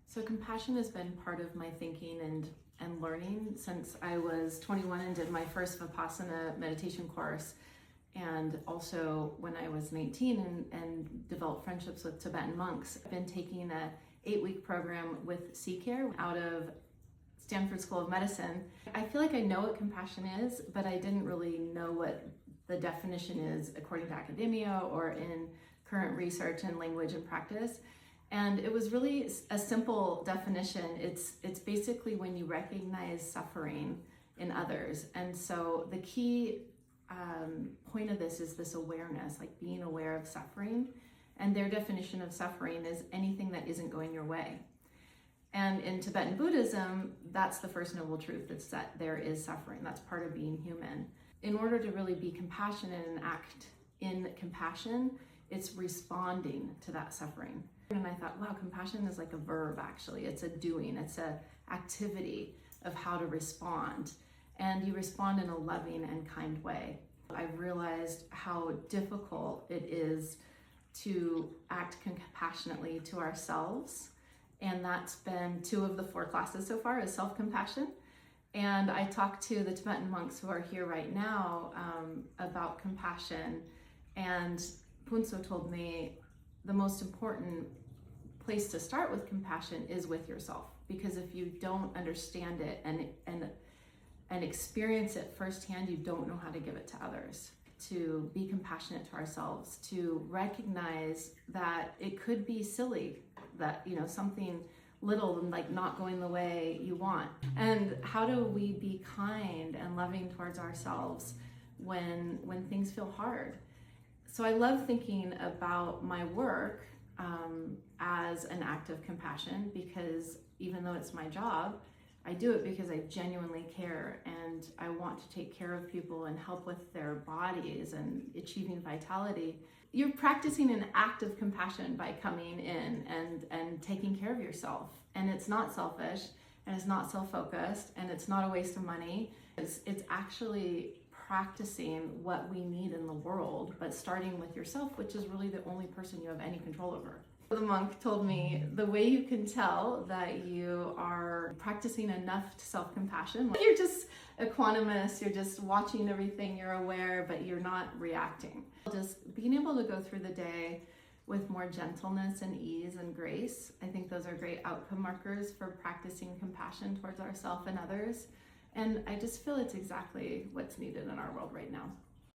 So compassion has been part of my thinking and learning since I was 21 and did my first Vipassana meditation course. And also when I was 19 and developed friendships with Tibetan monks. I've been taking a 8-week program with CCARE out of Stanford School of Medicine. I feel like I know what compassion is, but I didn't really know what the definition is according to academia or in current research and language and practice. And it was really a simple definition. It's basically when you recognize suffering in others. And so the key point of this is this awareness, like being aware of suffering. And their definition of suffering is anything that isn't going your way. And in Tibetan Buddhism, that's the first noble truth. It's that there is suffering. That's part of being human. In order to really be compassionate and act in compassion, it's responding to that suffering. And I thought, wow, compassion is like a verb, actually. It's a doing, it's an activity of how to respond. And you respond in a loving and kind way. I've realized how difficult it is to act compassionately to ourselves. And that's been 2 of the 4 classes so far is self-compassion. And I talked to the Tibetan monks who are here right now about compassion. And Punso told me the most important place to start with compassion is with yourself. Because if you don't understand it and experience it firsthand, you don't know how to give it to others. To be compassionate to ourselves, to recognize that it could be silly, that something little and like not going the way you want. And how do we be kind and loving towards ourselves when things feel hard? So I love thinking about my work as an act of compassion, because even though it's my job, I do it because I genuinely care and I want to take care of people and help with their bodies and achieving vitality. You're practicing an act of compassion by coming in and taking care of yourself. And it's not selfish, and it's not self-focused, and it's not a waste of money. It's actually practicing what we need in the world, but starting with yourself, which is really the only person you have any control over. The monk told me the way you can tell that you are practicing enough self-compassion, you're just equanimous, you're just watching everything, you're aware, but you're not reacting. Just being able to go through the day with more gentleness and ease and grace, I think those are great outcome markers for practicing compassion towards ourselves and others. And I just feel it's exactly what's needed in our world right now.